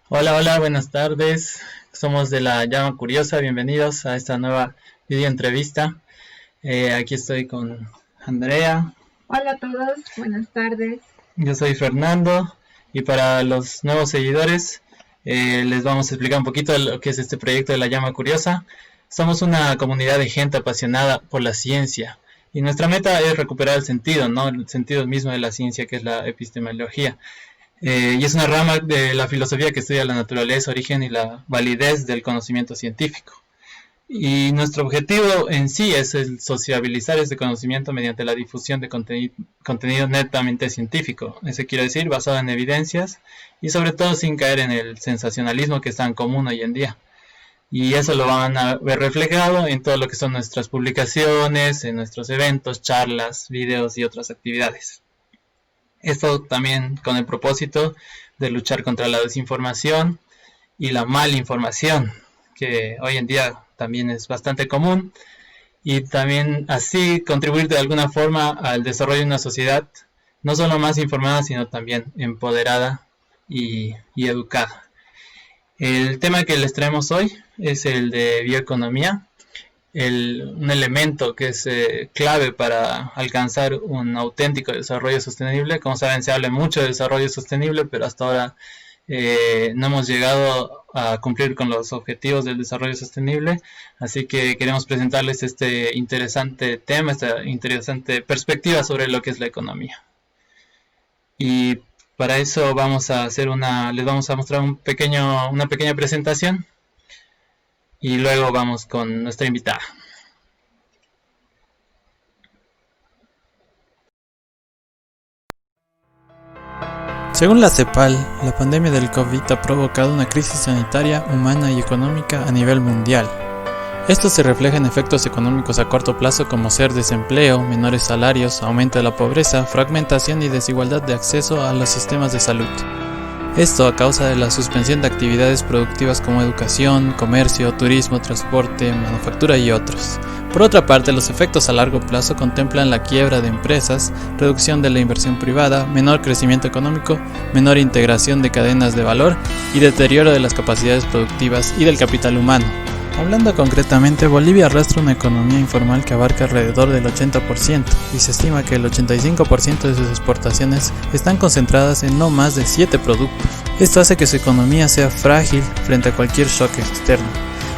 Hola, hola, buenas tardes. Somos de la Llama Curiosa. Bienvenidos a esta nueva video entrevista. Aquí estoy con Andrea. Hola a todos, buenas tardes. Yo soy Fernando. Y para los nuevos seguidores, les vamos a explicar un poquito de lo que es este proyecto de la Llama Curiosa. Somos una comunidad de gente apasionada por la ciencia. Y nuestra meta es recuperar el sentido, ¿no? El sentido mismo de la ciencia, que es la epistemología. Y es una rama de la filosofía que estudia la naturaleza, origen y la validez del conocimiento científico. Y nuestro objetivo en sí es el sociabilizar este conocimiento mediante la difusión de contenido netamente científico. Eso quiere decir basado en evidencias y sobre todo sin caer en el sensacionalismo que es tan común hoy en día. Y eso lo van a ver reflejado en todo lo que son nuestras publicaciones, en nuestros eventos, charlas, videos y otras actividades. Esto también con el propósito de luchar contra la desinformación y la malinformación, que hoy en día también es bastante común, y también así contribuir de alguna forma al desarrollo de una sociedad no solo más informada, sino también empoderada y educada. El tema que les traemos hoy es el de bioeconomía, un elemento que es clave para alcanzar un auténtico desarrollo sostenible. Como saben, se habla mucho de desarrollo sostenible, pero hasta ahora no hemos llegado a cumplir con los objetivos del desarrollo sostenible. Así que queremos presentarles este interesante tema, esta interesante perspectiva sobre lo que es la economía. Y para eso vamos a hacer les vamos a mostrar una pequeña presentación y luego vamos con nuestra invitada. Según la CEPAL, la pandemia del COVID ha provocado una crisis sanitaria, humana y económica a nivel mundial. Esto se refleja en efectos económicos a corto plazo como ser desempleo, menores salarios, aumento de la pobreza, fragmentación y desigualdad de acceso a los sistemas de salud. Esto a causa de la suspensión de actividades productivas como educación, comercio, turismo, transporte, manufactura y otros. Por otra parte, los efectos a largo plazo contemplan la quiebra de empresas, reducción de la inversión privada, menor crecimiento económico, menor integración de cadenas de valor y deterioro de las capacidades productivas y del capital humano. Hablando concretamente, Bolivia arrastra una economía informal que abarca alrededor del 80% y se estima que el 85% de sus exportaciones están concentradas en no más de 7 productos. Esto hace que su economía sea frágil frente a cualquier shock externo.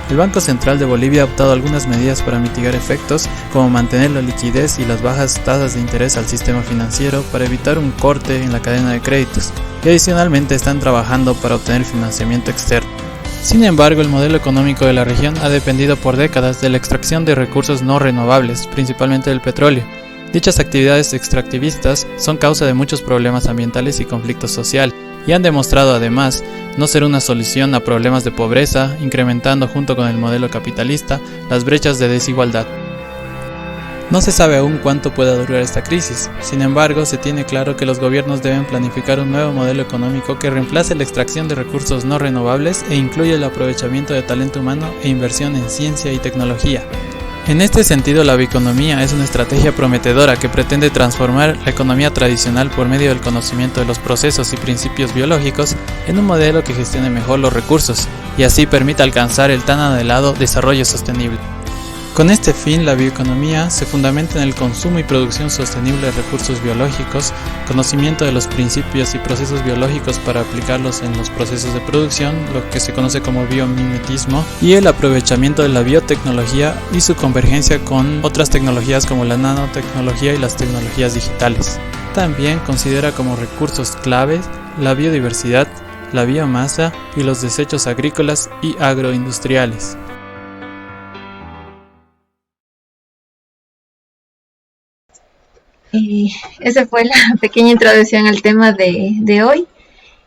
El Banco Central de Bolivia ha optado algunas medidas para mitigar efectos, como mantener la liquidez y las bajas tasas de interés al sistema financiero para evitar un corte en la cadena de créditos, y adicionalmente están trabajando para obtener financiamiento externo. Sin embargo, el modelo económico de la región ha dependido por décadas de la extracción de recursos no renovables, principalmente del petróleo. Dichas actividades extractivistas son causa de muchos problemas ambientales y conflictos sociales, y han demostrado además no ser una solución a problemas de pobreza, incrementando junto con el modelo capitalista las brechas de desigualdad. No se sabe aún cuánto pueda durar esta crisis, sin embargo, se tiene claro que los gobiernos deben planificar un nuevo modelo económico que reemplace la extracción de recursos no renovables e incluya el aprovechamiento de talento humano e inversión en ciencia y tecnología. En este sentido, la bioeconomía es una estrategia prometedora que pretende transformar la economía tradicional por medio del conocimiento de los procesos y principios biológicos en un modelo que gestione mejor los recursos y así permita alcanzar el tan anhelado desarrollo sostenible. Con este fin, la bioeconomía se fundamenta en el consumo y producción sostenible de recursos biológicos, conocimiento de los principios y procesos biológicos para aplicarlos en los procesos de producción, lo que se conoce como biomimetismo, y el aprovechamiento de la biotecnología y su convergencia con otras tecnologías como la nanotecnología y las tecnologías digitales. También considera como recursos claves la biodiversidad, la biomasa y los desechos agrícolas y agroindustriales. Esa fue la pequeña introducción al tema de hoy.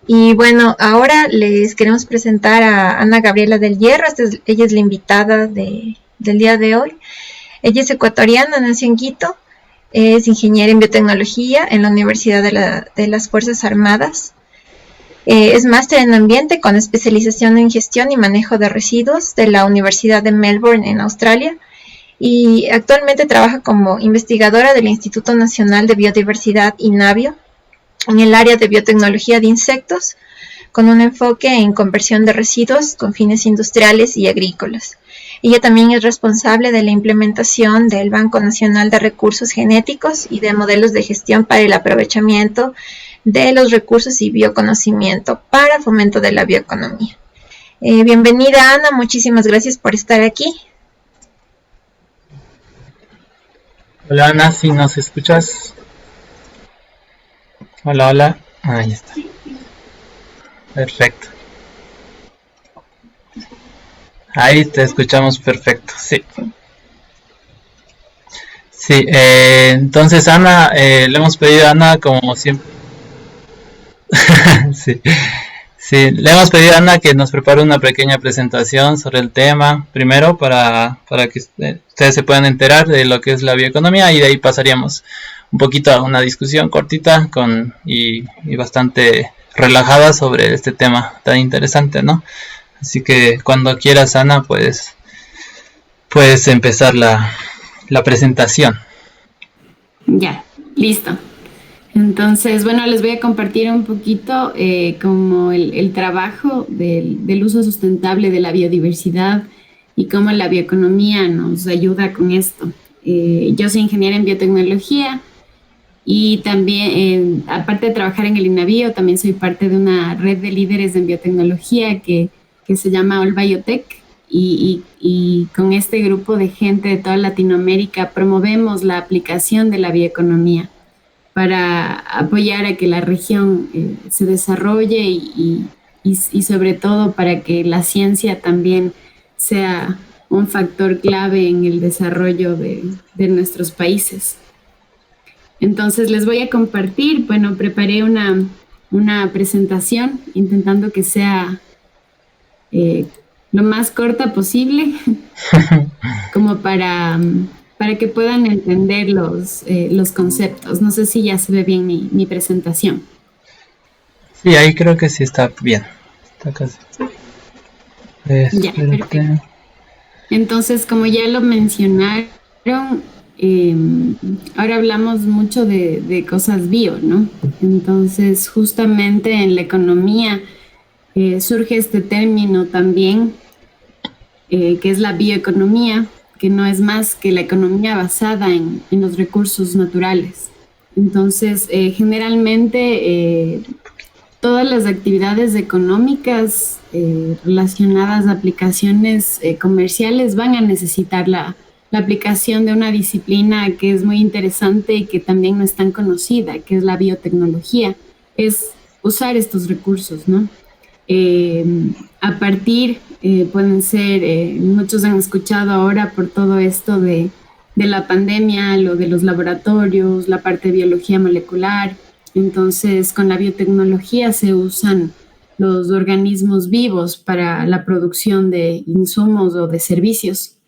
Y bueno, ahora les queremos presentar a Ana Gabriela del Hierro. Ella es la invitada del día de hoy. Ella es ecuatoriana, nació en Quito, es ingeniera en biotecnología en la Universidad de las Fuerzas Armadas. Es máster en ambiente con especialización en gestión y manejo de residuos de la Universidad de Melbourne en Australia. Y actualmente trabaja como investigadora del Instituto Nacional de Biodiversidad INABIO en el área de biotecnología de insectos, con un enfoque en conversión de residuos con fines industriales y agrícolas. Ella también es responsable de la implementación del Banco Nacional de Recursos Genéticos y de modelos de gestión para el aprovechamiento de los recursos y bioconocimiento para fomento de la bioeconomía. Bienvenida, Ana, muchísimas gracias por estar aquí. Hola Ana, si nos escuchas. Hola, hola. Ahí está. Perfecto. Ahí te escuchamos perfecto, sí. Sí, entonces Ana, le hemos pedido a Ana como siempre. Sí. Sí, le hemos pedido a Ana que nos prepare una pequeña presentación sobre el tema, primero para que ustedes se puedan enterar de lo que es la bioeconomía y de ahí pasaríamos un poquito a una discusión cortita y bastante relajada sobre este tema tan interesante, ¿no? Así que cuando quieras, Ana, puedes empezar la presentación. Ya, listo. Entonces, bueno, les voy a compartir un poquito como el trabajo del uso sustentable de la biodiversidad y cómo la bioeconomía nos ayuda con esto. Yo soy ingeniera en biotecnología y también, aparte de trabajar en el INABIO, también soy parte de una red de líderes en biotecnología que se llama All Biotech. Y con este grupo de gente de toda Latinoamérica promovemos la aplicación de la bioeconomía para apoyar a que la región se desarrolle y sobre todo para que la ciencia también sea un factor clave en el desarrollo de nuestros países. Entonces les voy a compartir, bueno, preparé una presentación intentando que sea lo más corta posible, como para que puedan entender los conceptos. No sé si ya se ve bien mi presentación. Sí, ahí creo que sí está bien. Está casi. Ya, perfecto. Entonces, como ya lo mencionaron, ahora hablamos mucho de cosas bio, ¿no? Entonces, justamente en la economía surge este término también, que es la bioeconomía, que no es más que la economía basada en los recursos naturales. Entonces, generalmente, todas las actividades económicas relacionadas a aplicaciones comerciales van a necesitar la aplicación de una disciplina que es muy interesante y que también no es tan conocida, que es la biotecnología. Es usar estos recursos, ¿no? A partir, pueden ser, muchos han escuchado ahora por todo esto de la pandemia, lo de los laboratorios, la parte de biología molecular. Entonces, con la biotecnología se usan los organismos vivos para la producción de insumos o de servicios.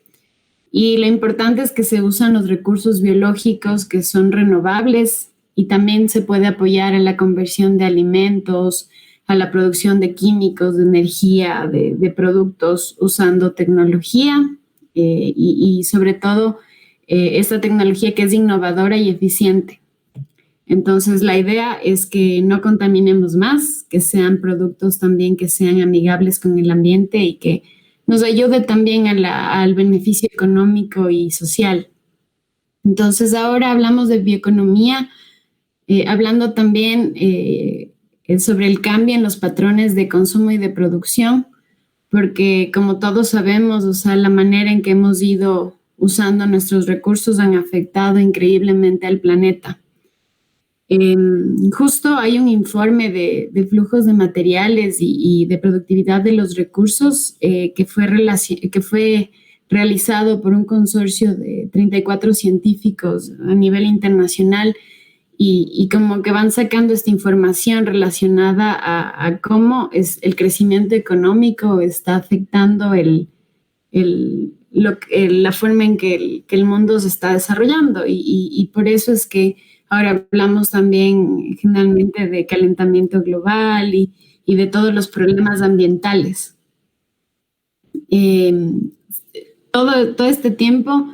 Y lo importante es que se usan los recursos biológicos que son renovables y también se puede apoyar en la conversión de alimentos, a la producción de químicos, de energía, de productos usando tecnología y sobre todo esta tecnología que es innovadora y eficiente. Entonces la idea es que no contaminemos más, que sean productos también que sean amigables con el ambiente y que nos ayude también al beneficio económico y social. Entonces ahora hablamos de bioeconomía, hablando también sobre el cambio en los patrones de consumo y de producción, porque como todos sabemos, o sea, la manera en que hemos ido usando nuestros recursos han afectado increíblemente al planeta. Justo hay un informe de flujos de materiales y de productividad de los recursos que fue realizado por un consorcio de 34 científicos a nivel internacional y como que van sacando esta información relacionada a cómo es el crecimiento económico está afectando la forma en que el mundo se está desarrollando y por eso es que ahora hablamos también generalmente de calentamiento global y de todos los problemas ambientales. Todo este tiempo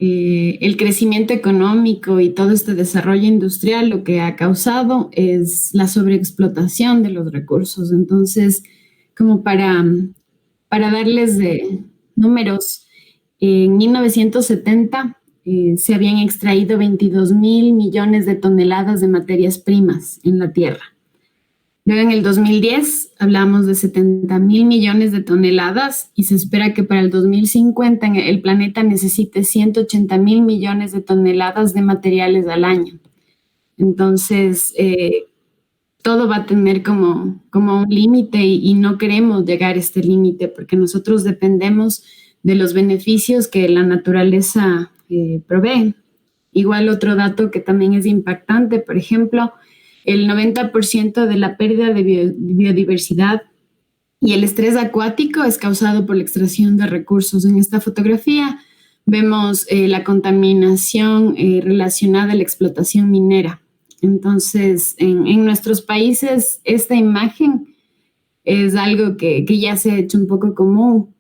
el crecimiento económico y todo este desarrollo industrial lo que ha causado es la sobreexplotación de los recursos. Entonces, como para darles de números, en 1970 se habían extraído 22.000 millones de toneladas de materias primas en la Tierra. Luego en el 2010 hablamos de 70.000 millones de toneladas y se espera que para el 2050 el planeta necesite 180.000 millones de toneladas de materiales al año. Entonces, todo va a tener como un límite y no queremos llegar a este límite porque nosotros dependemos de los beneficios que la naturaleza provee. Igual otro dato que también es impactante, por ejemplo, el 90% de la pérdida de biodiversidad y el estrés acuático es causado por la extracción de recursos. En esta fotografía vemos la contaminación relacionada a la explotación minera. Entonces, en nuestros países, esta imagen es algo que ya se ha hecho un poco común,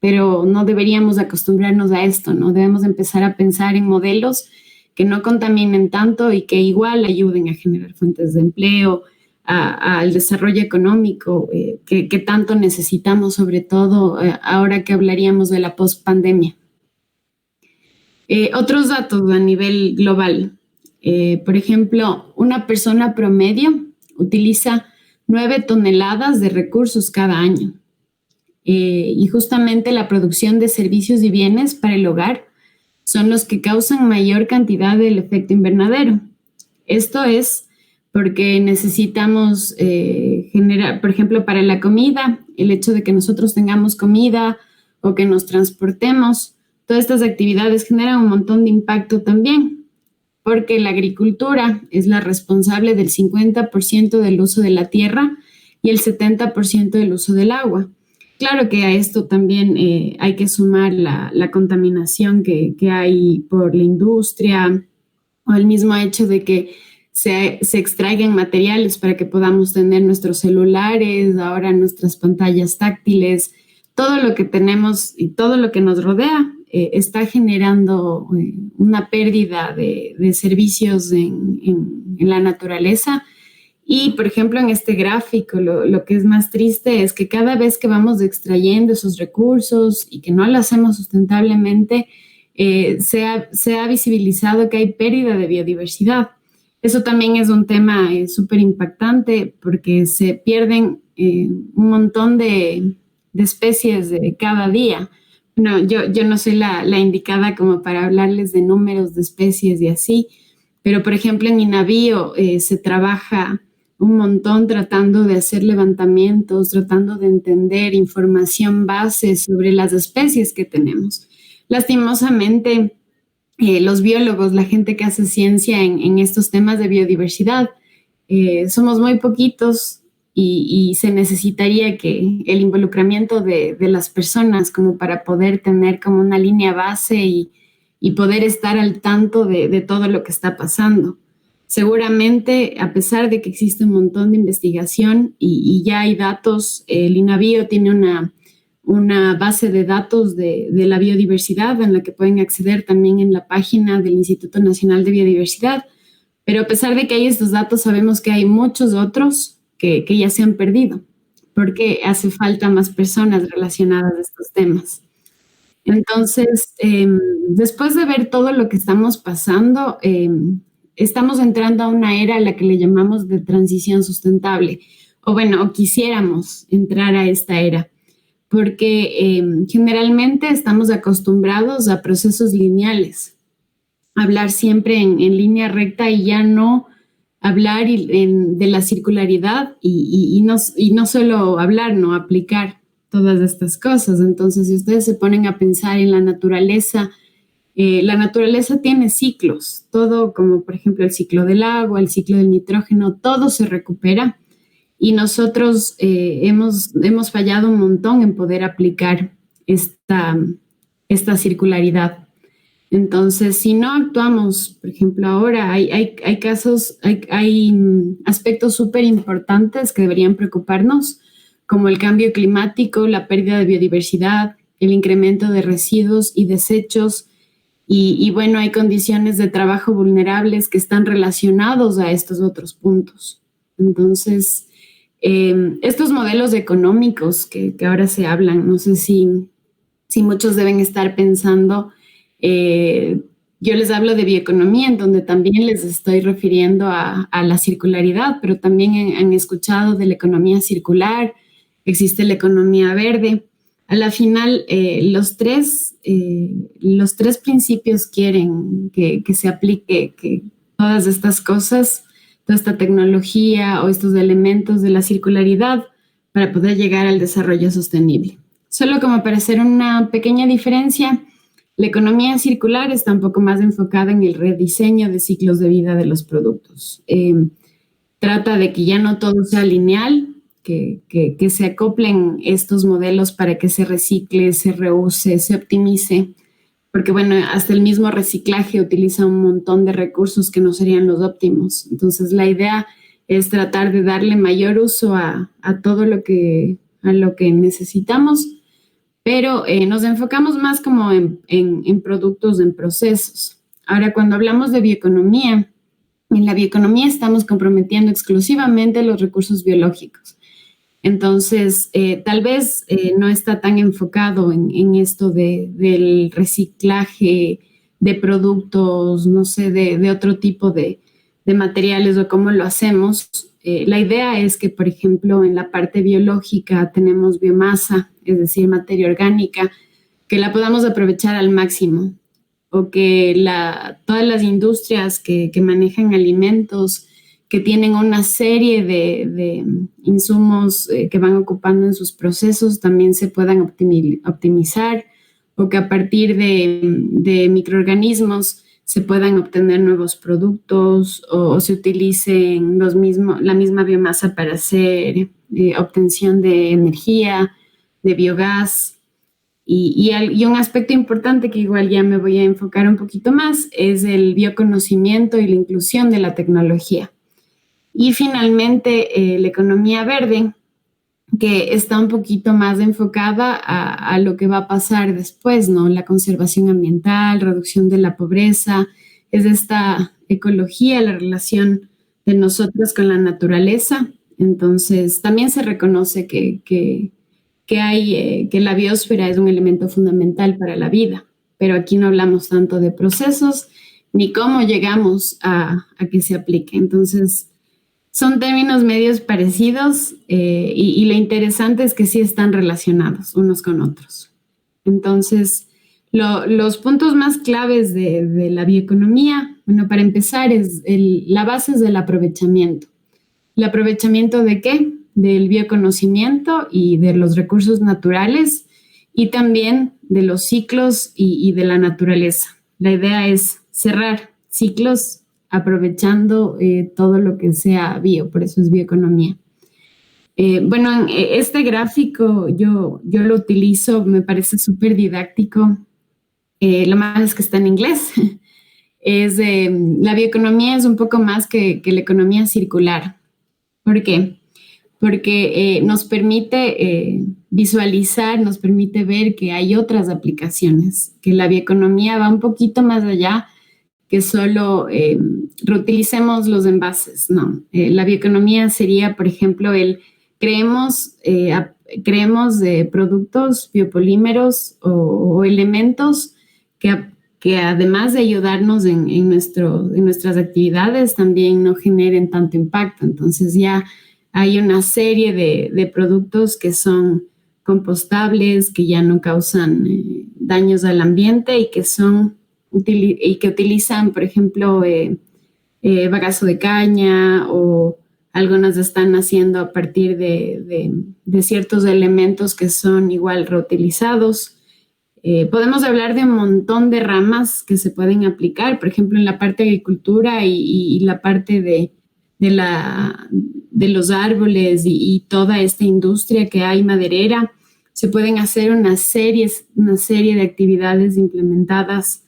pero no deberíamos acostumbrarnos a esto, ¿no? Debemos empezar a pensar en modelos que no contaminen tanto y que igual ayuden a generar fuentes de empleo, al desarrollo económico que tanto necesitamos, sobre todo ahora que hablaríamos de la post-pandemia. Otros datos a nivel global. Por ejemplo, una persona promedio utiliza 9 toneladas de recursos cada año. Y justamente la producción de servicios y bienes para el hogar son los que causan mayor cantidad del efecto invernadero. Esto es porque necesitamos generar, por ejemplo, para la comida, el hecho de que nosotros tengamos comida o que nos transportemos, todas estas actividades generan un montón de impacto también, porque la agricultura es la responsable del 50% del uso de la tierra y el 70% del uso del agua. Claro que a esto también hay que sumar la contaminación que hay por la industria o el mismo hecho de que se extraigan materiales para que podamos tener nuestros celulares, ahora nuestras pantallas táctiles, todo lo que tenemos y todo lo que nos rodea está generando una pérdida de servicios en la naturaleza. Y, por ejemplo, en este gráfico, lo que es más triste es que cada vez que vamos extrayendo esos recursos y que no lo hacemos sustentablemente, se ha visibilizado que hay pérdida de biodiversidad. Eso también es un tema súper impactante porque se pierden un montón de especies de cada día. No, yo no soy la indicada como para hablarles de números de especies y así, pero, por ejemplo, en mi navío se trabaja un montón tratando de hacer levantamientos, tratando de entender información base sobre las especies que tenemos. Lastimosamente, los biólogos, la gente que hace ciencia en estos temas de biodiversidad, somos muy poquitos y se necesitaría que el involucramiento de las personas como para poder tener como una línea base y poder estar al tanto de todo lo que está pasando. Seguramente, a pesar de que existe un montón de investigación y ya hay datos, el INABIO tiene una base de datos de la biodiversidad en la que pueden acceder también en la página del Instituto Nacional de Biodiversidad, pero a pesar de que hay estos datos, sabemos que hay muchos otros que ya se han perdido, porque hace falta más personas relacionadas a estos temas. Entonces, después de ver todo lo que estamos pasando, estamos entrando a una era a la que le llamamos de transición sustentable, o quisiéramos entrar a esta era, porque generalmente estamos acostumbrados a procesos lineales, hablar siempre en línea recta y ya no hablar de la circularidad y no solo hablar, no aplicar todas estas cosas. Entonces, si ustedes se ponen a pensar en la naturaleza tiene ciclos, todo como por ejemplo el ciclo del agua, el ciclo del nitrógeno, todo se recupera y nosotros hemos fallado un montón en poder aplicar esta circularidad. Entonces, si no actuamos, por ejemplo, ahora hay casos, hay aspectos súper importantes que deberían preocuparnos, como el cambio climático, la pérdida de biodiversidad, el incremento de residuos y desechos, Y bueno, hay condiciones de trabajo vulnerables que están relacionados a estos otros puntos. Entonces, estos modelos económicos que ahora se hablan, no sé si muchos deben estar pensando, yo les hablo de bioeconomía, en donde también les estoy refiriendo a la circularidad, pero también han escuchado de la economía circular, existe la economía verde. A la final, los tres principios quieren que se aplique, que todas estas cosas, toda esta tecnología o estos elementos de la circularidad para poder llegar al desarrollo sostenible. Solo como para hacer una pequeña diferencia, la economía circular está un poco más enfocada en el rediseño de ciclos de vida de los productos. Trata de que ya no todo sea lineal, que se acoplen estos modelos para que se recicle, se reuse, se optimice, porque bueno, hasta el mismo reciclaje utiliza un montón de recursos que no serían los óptimos. Entonces la idea es tratar de darle mayor uso a todo lo que necesitamos, pero nos enfocamos más como en productos, en procesos. Ahora, cuando hablamos de bioeconomía, en la bioeconomía estamos comprometiendo exclusivamente los recursos biológicos. Entonces, tal vez no está tan enfocado en esto del reciclaje de productos, no sé, de otro tipo de materiales o cómo lo hacemos. La idea es que, por ejemplo, en la parte biológica tenemos biomasa, es decir, materia orgánica, que la podamos aprovechar al máximo, o que todas las industrias que manejan alimentos, que tienen una serie de insumos que van ocupando en sus procesos, también se puedan optimizar, o que a partir de microorganismos se puedan obtener nuevos productos o se utilicen la misma biomasa para hacer obtención de energía, de biogás. Y un aspecto importante que igual ya me voy a enfocar un poquito más es el bioconocimiento y la inclusión de la tecnología. Y finalmente, la economía verde, que está un poquito más enfocada a lo que va a pasar después, ¿no? La conservación ambiental, reducción de la pobreza, es esta ecología, la relación de nosotros con la naturaleza. Entonces, también se reconoce que la biosfera es un elemento fundamental para la vida, pero aquí no hablamos tanto de procesos ni cómo llegamos a que se aplique. Entonces, son términos medios parecidos y lo interesante es que sí están relacionados unos con otros. Entonces, los puntos más claves de la bioeconomía, bueno, para empezar, la base es del aprovechamiento. ¿El aprovechamiento de qué? Del bioconocimiento y de los recursos naturales y también de los ciclos y de la naturaleza. La idea es cerrar ciclos aprovechando todo lo que sea bio, por eso es bioeconomía. Bueno, este gráfico yo lo utilizo, me parece súper didáctico. Lo malo es que está en inglés. La bioeconomía es un poco más que la economía circular. ¿Por qué? Porque nos permite visualizar, nos permite ver que hay otras aplicaciones, que la bioeconomía va un poquito más allá que solo reutilicemos los envases, no. La bioeconomía sería, por ejemplo, creemos de productos biopolímeros o elementos que además de ayudarnos en nuestras actividades, también no generen tanto impacto. Entonces ya hay una serie de productos que son compostables, que ya no causan daños al ambiente y que utilizan, por ejemplo, bagazo de caña, o algunas están haciendo a partir de ciertos elementos que son igual reutilizados. Podemos hablar de un montón de ramas que se pueden aplicar, por ejemplo, en la parte de agricultura y la parte de los árboles y toda esta industria que hay maderera. Se pueden hacer una serie de actividades implementadas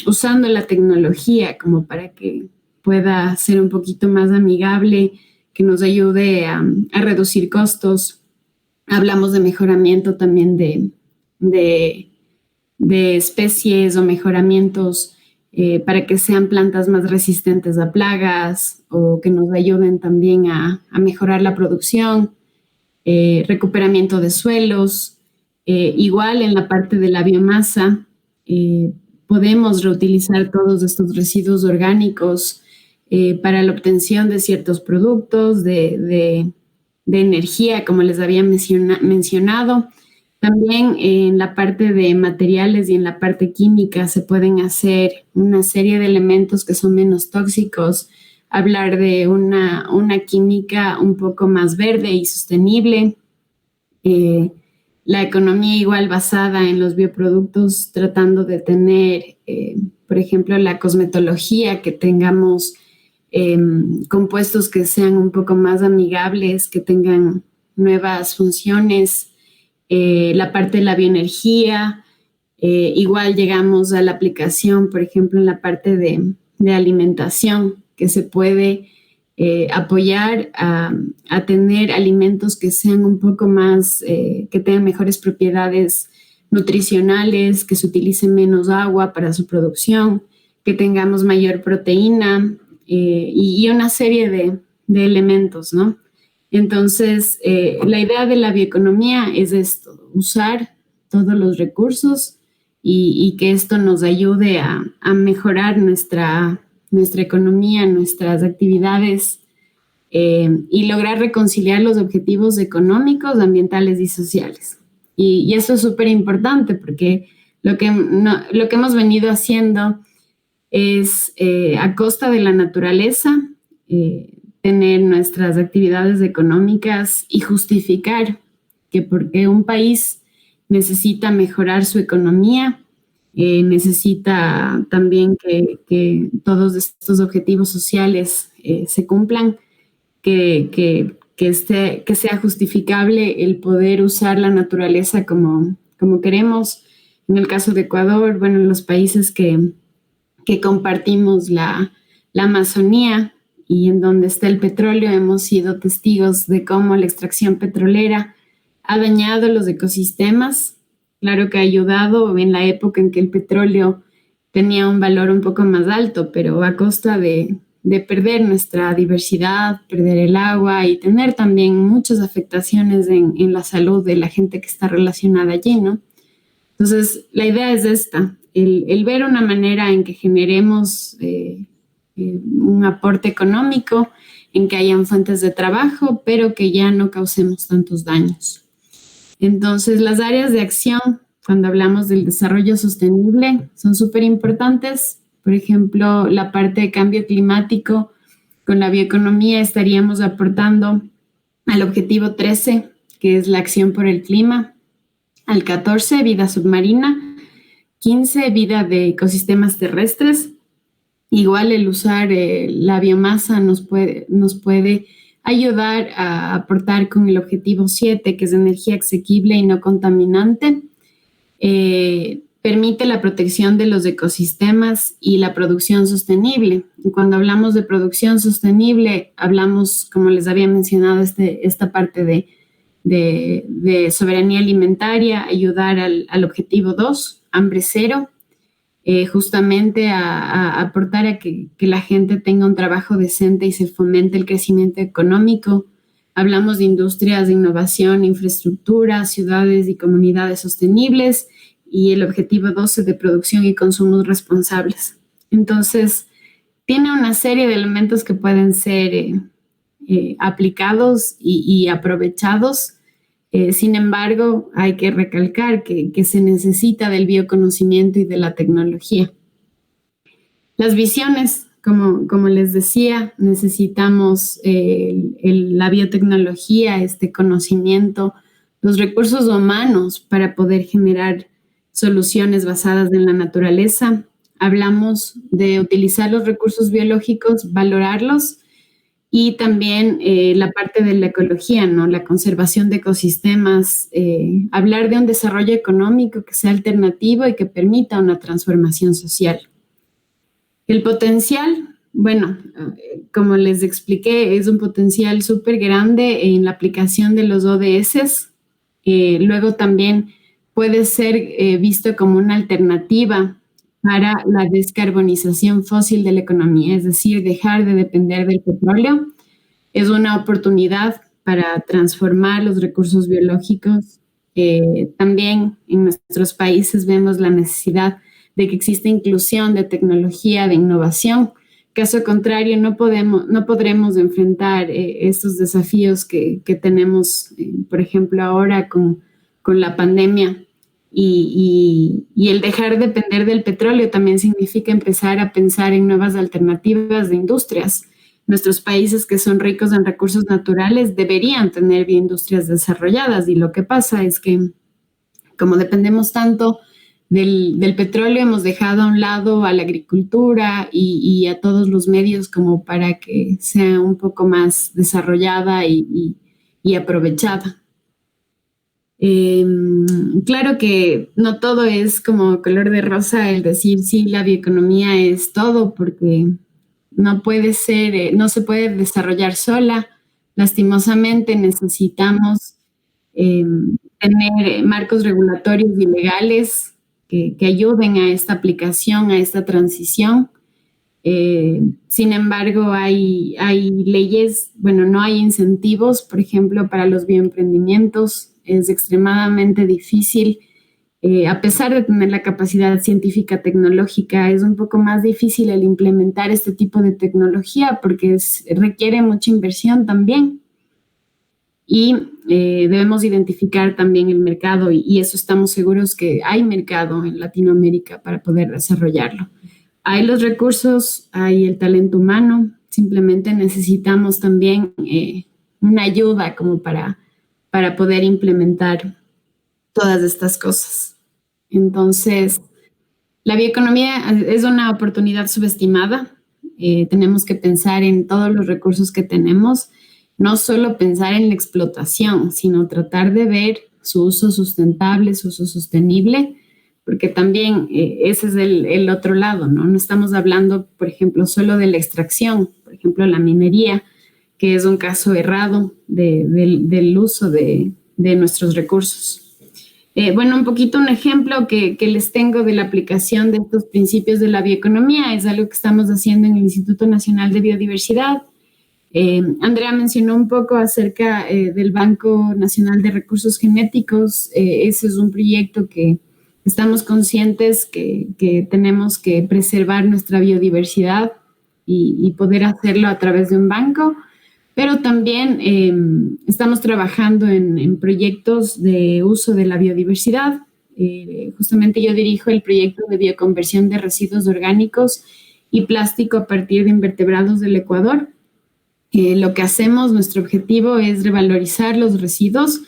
usando la tecnología como para que pueda ser un poquito más amigable, que nos ayude a reducir costos. Hablamos de mejoramiento también de de especies o mejoramientos para que sean plantas más resistentes a plagas o que nos ayuden también a mejorar la producción, recuperamiento de suelos. Igual en la parte de la biomasa, podemos reutilizar todos estos residuos orgánicos para la obtención de ciertos productos, de energía, como les había mencionado. También en la parte de materiales y en la parte química se pueden hacer una serie de elementos que son menos tóxicos, hablar de una química un poco más verde y sostenible. La economía igual basada en los bioproductos, tratando de tener, por ejemplo, la cosmetología, que tengamos compuestos que sean un poco más amigables, que tengan nuevas funciones. La parte de la bioenergía, igual llegamos a la aplicación, por ejemplo, en la parte de alimentación, que se puede apoyar a tener alimentos que sean un poco más, que tengan mejores propiedades nutricionales, que se utilice menos agua para su producción, que tengamos mayor proteína y una serie de elementos, ¿no? Entonces, la idea de la bioeconomía es esto, usar todos los recursos y que esto nos ayude a mejorar nuestra economía, nuestras actividades y lograr reconciliar los objetivos económicos, ambientales y sociales. Y eso es súper importante porque lo que hemos venido haciendo es a costa de la naturaleza, tener nuestras actividades económicas y justificar que porque un país necesita mejorar su economía, necesita también que todos estos objetivos sociales se cumplan, que sea justificable el poder usar la naturaleza como queremos. En el caso de Ecuador, bueno, en los países que compartimos la Amazonía, y en donde está el petróleo, hemos sido testigos de cómo la extracción petrolera ha dañado los ecosistemas. Claro que ha ayudado en la época en que el petróleo tenía un valor un poco más alto, pero a costa de perder nuestra diversidad, perder el agua y tener también muchas afectaciones en la salud de la gente que está relacionada allí, ¿no? Entonces, la idea es esta, el ver una manera en que generemos un aporte económico, en que hayan fuentes de trabajo, pero que ya no causemos tantos daños. Entonces, las áreas de acción, cuando hablamos del desarrollo sostenible, son súper importantes. Por ejemplo, la parte de cambio climático, con la bioeconomía estaríamos aportando al objetivo 13, que es la acción por el clima, al 14, vida submarina, 15, vida de ecosistemas terrestres. Igual el usar la biomasa nos puede ayudar a aportar con el objetivo 7, que es energía asequible y no contaminante. Permite la protección de los ecosistemas y la producción sostenible. Y cuando hablamos de producción sostenible, hablamos, como les había mencionado, esta parte de soberanía alimentaria, ayudar al objetivo 2, hambre cero. Justamente a aportar a que la gente tenga un trabajo decente y se fomente el crecimiento económico. Hablamos de industrias de innovación, infraestructura, ciudades y comunidades sostenibles y el objetivo 12 de producción y consumos responsables. Entonces, tiene una serie de elementos que pueden ser aplicados y aprovechados. Sin embargo, hay que recalcar que se necesita del bioconocimiento y de la tecnología. Las visiones, como les decía, necesitamos la biotecnología, este conocimiento, los recursos humanos para poder generar soluciones basadas en la naturaleza. Hablamos de utilizar los recursos biológicos, valorarlos, y también la parte de la ecología, ¿no? La conservación de ecosistemas, hablar de un desarrollo económico que sea alternativo y que permita una transformación social. El potencial, bueno, como les expliqué, es un potencial súper grande en la aplicación de los ODS. Luego también puede ser visto como una alternativa para la descarbonización fósil de la economía, es decir, dejar de depender del petróleo. Es una oportunidad para transformar los recursos biológicos. También en nuestros países vemos la necesidad de que exista inclusión de tecnología, de innovación. Caso contrario, no podremos enfrentar estos desafíos que tenemos, por ejemplo, ahora con la pandemia. Y el dejar de depender del petróleo también significa empezar a pensar en nuevas alternativas de industrias. Nuestros países que son ricos en recursos naturales deberían tener bioindustrias desarrolladas, y lo que pasa es que como dependemos tanto del petróleo, hemos dejado a un lado a la agricultura y a todos los medios como para que sea un poco más desarrollada y aprovechada. Claro que no todo es como color de rosa el decir sí, la bioeconomía es todo, porque no puede ser, no se puede desarrollar sola. Lastimosamente necesitamos tener marcos regulatorios y legales que ayuden a esta aplicación, a esta transición. Sin embargo, hay leyes, bueno, no hay incentivos, por ejemplo, para los bioemprendimientos. Es extremadamente difícil, a pesar de tener la capacidad científica tecnológica, es un poco más difícil el implementar este tipo de tecnología porque requiere mucha inversión también. Y debemos identificar también el mercado, y eso estamos seguros que hay mercado en Latinoamérica para poder desarrollarlo. Hay los recursos, hay el talento humano, simplemente necesitamos también una ayuda como para poder implementar todas estas cosas. Entonces, la bioeconomía es una oportunidad subestimada. Tenemos que pensar en todos los recursos que tenemos, no solo pensar en la explotación, sino tratar de ver su uso sustentable, su uso sostenible, porque también ese es el otro lado, ¿no? No estamos hablando, por ejemplo, solo de la extracción, por ejemplo, la minería, que es un caso errado del uso de nuestros recursos. Bueno, un poquito un ejemplo que les tengo de la aplicación de estos principios de la bioeconomía es algo que estamos haciendo en el Instituto Nacional de Biodiversidad. Andrea mencionó un poco acerca del Banco Nacional de Recursos Genéticos. Ese es un proyecto que estamos conscientes que tenemos que preservar nuestra biodiversidad y poder hacerlo a través de un banco. Pero también estamos trabajando en proyectos de uso de la biodiversidad. Justamente yo dirijo el proyecto de bioconversión de residuos orgánicos y plástico a partir de invertebrados del Ecuador. Lo que hacemos, nuestro objetivo es revalorizar los residuos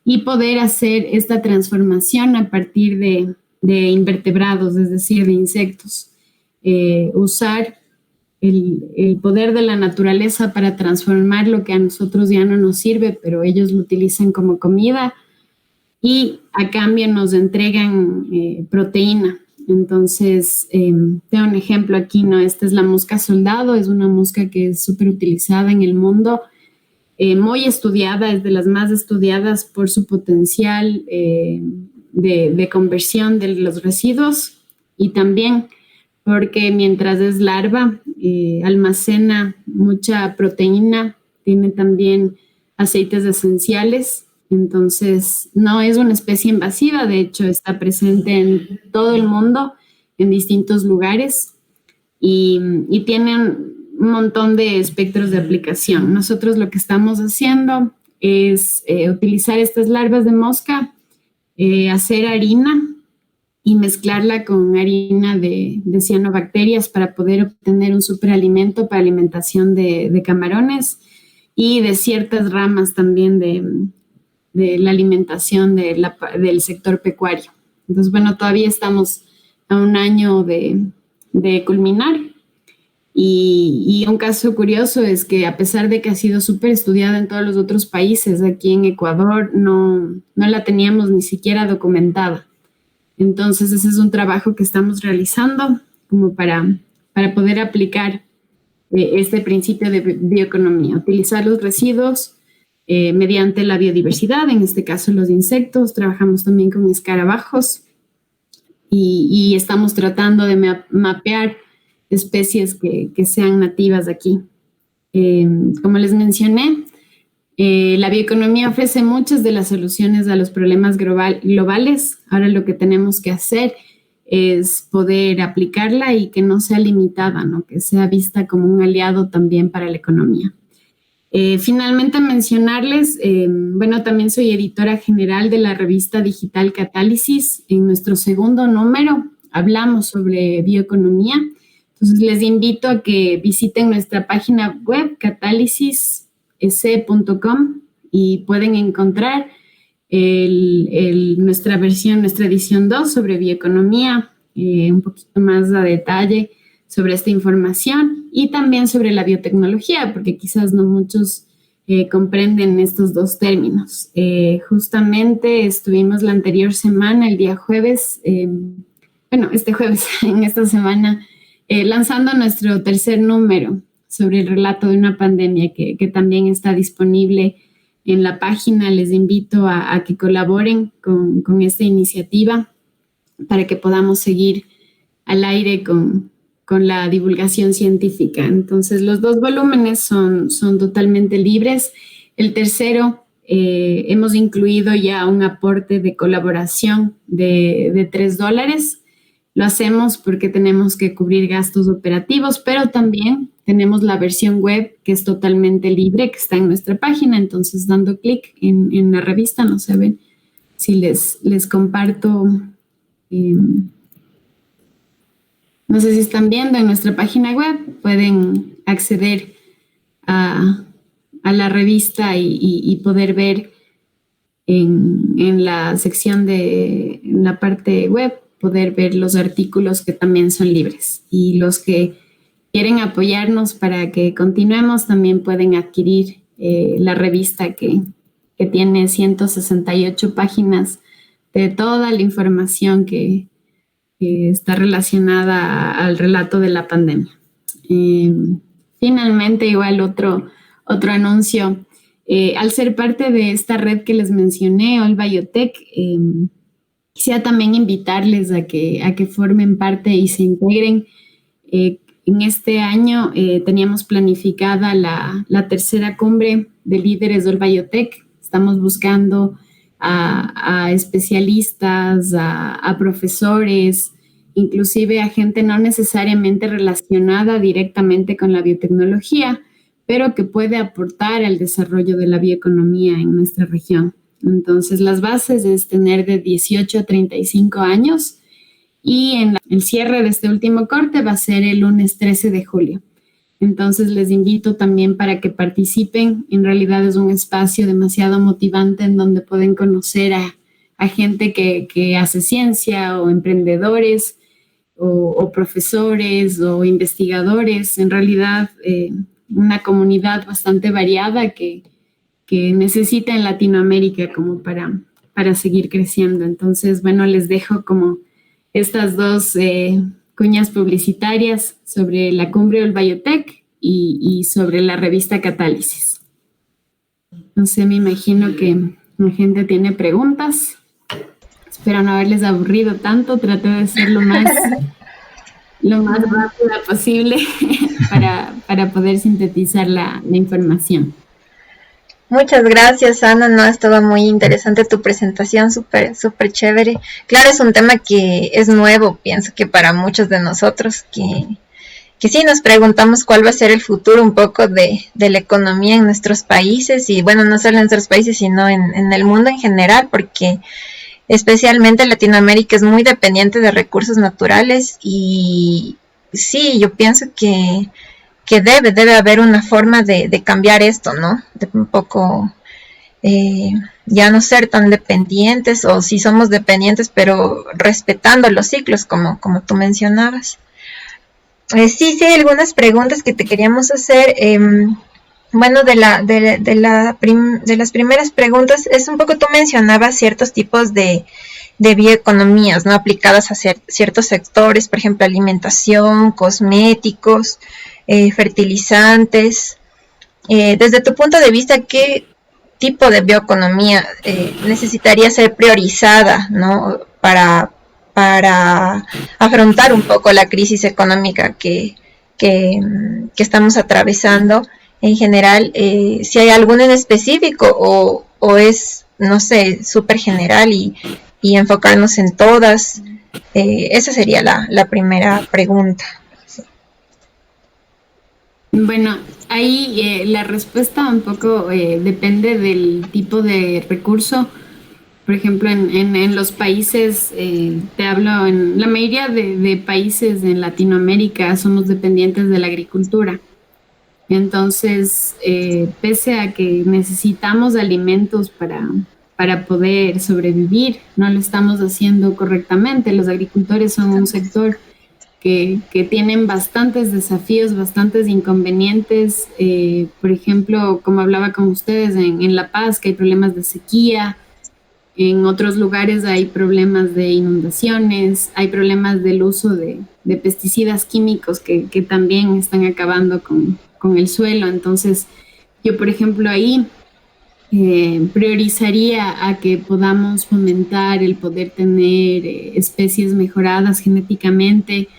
y poder hacer esta transformación a partir de invertebrados, es decir, de insectos. Usar el poder de la naturaleza para transformar lo que a nosotros ya no nos sirve, pero ellos lo utilizan como comida y a cambio nos entregan proteína. Entonces, tengo un ejemplo aquí, ¿no? Esta es la mosca soldado, es una mosca que es súper utilizada en el mundo, muy estudiada, es de las más estudiadas por su potencial de conversión de los residuos, y también porque mientras es larva, almacena mucha proteína, tiene también aceites esenciales. Entonces, no es una especie invasiva, de hecho está presente en todo el mundo, en distintos lugares, y tienen un montón de espectros de aplicación. Nosotros lo que estamos haciendo es utilizar estas larvas de mosca, hacer harina y mezclarla con harina de cianobacterias para poder obtener un superalimento para alimentación de camarones y de ciertas ramas también de la alimentación del sector pecuario. Entonces, bueno, todavía estamos a un año de culminar, y un caso curioso es que a pesar de que ha sido súper estudiada en todos los otros países, aquí en Ecuador no la teníamos ni siquiera documentada. Entonces, ese es un trabajo que estamos realizando como para poder aplicar este principio de bioeconomía, utilizar los residuos mediante la biodiversidad, en este caso los insectos. Trabajamos también con escarabajos y estamos tratando de mapear especies que sean nativas de aquí. Como les mencioné, la bioeconomía ofrece muchas de las soluciones a los problemas globales. Ahora lo que tenemos que hacer es poder aplicarla y que no sea limitada, ¿no? Que sea vista como un aliado también para la economía. Finalmente mencionarles, también soy editora general de la revista digital Catálisis. En nuestro segundo número hablamos sobre bioeconomía. Entonces les invito a que visiten nuestra página web catálisis.com y pueden encontrar nuestra edición 2 sobre bioeconomía, un poquito más a detalle sobre esta información y también sobre la biotecnología, porque quizás no muchos comprenden estos dos términos. Justamente estuvimos la anterior semana, el día jueves, este jueves, en esta semana, lanzando nuestro tercer número sobre el relato de una pandemia que también está disponible en la página. Les invito a que colaboren con esta iniciativa para que podamos seguir al aire con la divulgación científica. Entonces, los dos volúmenes son totalmente libres. El tercero, hemos incluido ya un aporte de colaboración de $3. Lo hacemos porque tenemos que cubrir gastos operativos, pero también tenemos la versión web que es totalmente libre, que está en nuestra página. Entonces, dando clic en la revista, no sé, ven si les comparto. No sé si están viendo en nuestra página web, pueden acceder a la revista y poder ver en la sección en la parte web, poder ver los artículos que también son libres. Y los que quieren apoyarnos para que continuemos también pueden adquirir la revista que tiene 168 páginas de toda la información que está relacionada al relato de la pandemia. Finalmente, igual otro anuncio. Al ser parte de esta red que les mencioné, All Biotech, quisiera también invitarles a que formen parte y se integren. En este año teníamos planificada la tercera cumbre de líderes de All Biotech. Estamos buscando a especialistas, a profesores, inclusive a gente no necesariamente relacionada directamente con la biotecnología, pero que puede aportar al desarrollo de la bioeconomía en nuestra región. Entonces, las bases es tener de 18 a 35 años y el cierre de este último corte va a ser el lunes 13 de julio. Entonces les invito también para que participen. En realidad es un espacio demasiado motivante en donde pueden conocer a gente que hace ciencia o emprendedores o profesores o investigadores. En realidad una comunidad bastante variada que necesita en Latinoamérica como para seguir creciendo. Entonces, les dejo como estas dos cuñas publicitarias sobre la cumbre All Biotech y sobre la revista Catálisis. No sé, me imagino que la gente tiene preguntas. Espero no haberles aburrido tanto. Traté de ser lo más rápida posible para poder sintetizar la información. Muchas gracias, Ana. No, estaba muy interesante tu presentación, súper chévere. Claro, es un tema que es nuevo, pienso que para muchos de nosotros, que sí nos preguntamos cuál va a ser el futuro un poco de la economía en nuestros países, y bueno, no solo en nuestros países, sino en el mundo en general, porque especialmente Latinoamérica es muy dependiente de recursos naturales, y sí, yo pienso que debe haber una forma de cambiar esto, ¿no? De un poco ya no ser tan dependientes, o si somos dependientes, pero respetando los ciclos, como tú mencionabas. Sí, hay algunas preguntas que te queríamos hacer. De las primeras preguntas es un poco, tú mencionabas ciertos tipos de bioeconomías, ¿no? Aplicadas a ciertos sectores, por ejemplo, alimentación, cosméticos, fertilizantes. Desde tu punto de vista, tipo de bioeconomía necesitaría ser priorizada, ¿no? Para afrontar un poco la crisis económica que estamos atravesando en general, si hay alguna en específico o es, no sé, súper general y enfocarnos en todas. Esa sería la primera pregunta. Bueno, ahí la respuesta un poco depende del tipo de recurso. Por ejemplo, en los países, te hablo, en la mayoría de países en Latinoamérica somos dependientes de la agricultura. Entonces, pese a que necesitamos alimentos para poder sobrevivir, no lo estamos haciendo correctamente. Los agricultores son un sector que tienen bastantes desafíos, bastantes inconvenientes. Por ejemplo, como hablaba con ustedes en La Paz, que hay problemas de sequía. En otros lugares hay problemas de inundaciones, hay problemas del uso de pesticidas químicos que también están acabando con el suelo. Entonces, yo, por ejemplo, ahí priorizaría a que podamos fomentar el poder tener especies mejoradas genéticamente.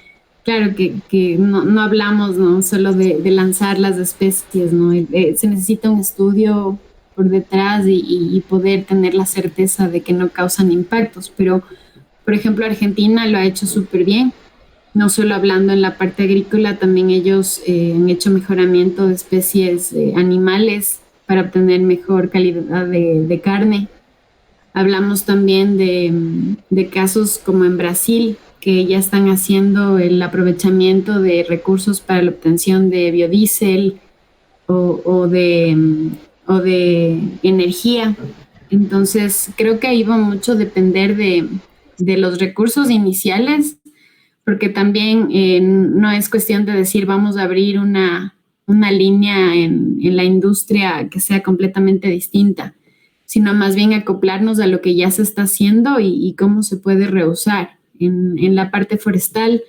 Claro que no hablamos, ¿no?, solo de lanzar las especies, ¿no? Se necesita un estudio por detrás y poder tener la certeza de que no causan impactos. Pero, por ejemplo, Argentina lo ha hecho súper bien, no solo hablando en la parte agrícola, también ellos han hecho mejoramiento de especies animales para obtener mejor calidad de carne. Hablamos también de casos como en Brasil, que ya están haciendo el aprovechamiento de recursos para la obtención de biodiesel o de energía. Entonces, creo que ahí va mucho a depender de los recursos iniciales, porque también no es cuestión de decir vamos a abrir una línea en la industria que sea completamente distinta, sino más bien acoplarnos a lo que ya se está haciendo y cómo se puede reusar. En la parte forestal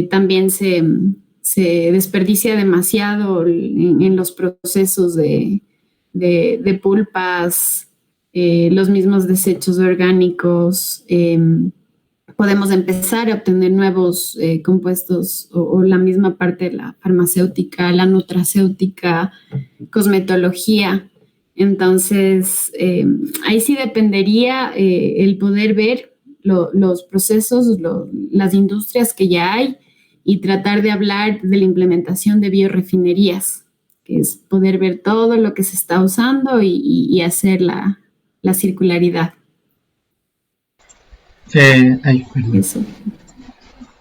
también se desperdicia demasiado en los procesos de pulpas, los mismos desechos orgánicos. Podemos empezar a obtener nuevos compuestos o la misma parte de la farmacéutica, la nutracéutica, cosmetología. Entonces, ahí sí dependería el poder ver los procesos, las industrias que ya hay y tratar de hablar de la implementación de biorefinerías, que es poder ver todo lo que se está usando y hacer la circularidad. Eso.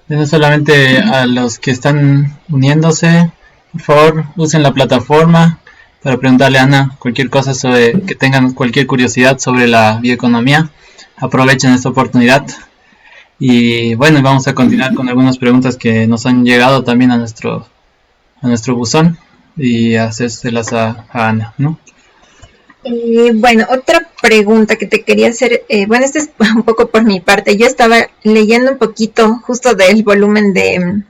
No solamente a los que están uniéndose, por favor, usen la plataforma para preguntarle a Ana cualquier cosa sobre que tengan cualquier curiosidad sobre la bioeconomía. Aprovechen esta oportunidad. Y bueno, vamos a continuar con algunas preguntas que nos han llegado también a nuestro buzón y hacérselas a Ana, ¿no? Bueno, otra pregunta que te quería hacer, bueno, esta es un poco por mi parte. Yo estaba leyendo un poquito justo del volumen de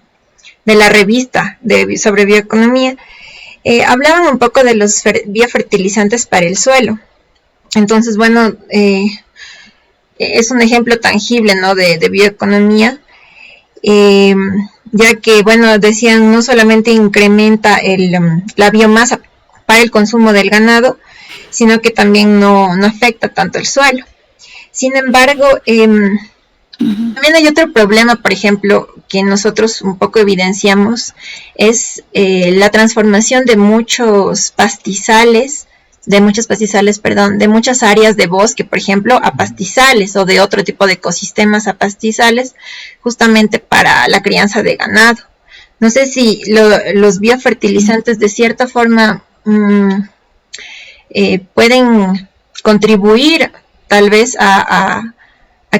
la revista sobre bioeconomía. Hablaban un poco de los biofertilizantes para el suelo. Entonces, bueno, es un ejemplo tangible, ¿no?, de bioeconomía, ya que, bueno, decían, no solamente incrementa la biomasa para el consumo del ganado, sino que también no afecta tanto el suelo. Sin embargo, también hay otro problema, por ejemplo, que nosotros un poco evidenciamos, es la transformación de muchas áreas de bosque, por ejemplo, a pastizales, o de otro tipo de ecosistemas a pastizales, justamente para la crianza de ganado. No sé si los biofertilizantes de cierta forma pueden contribuir tal vez a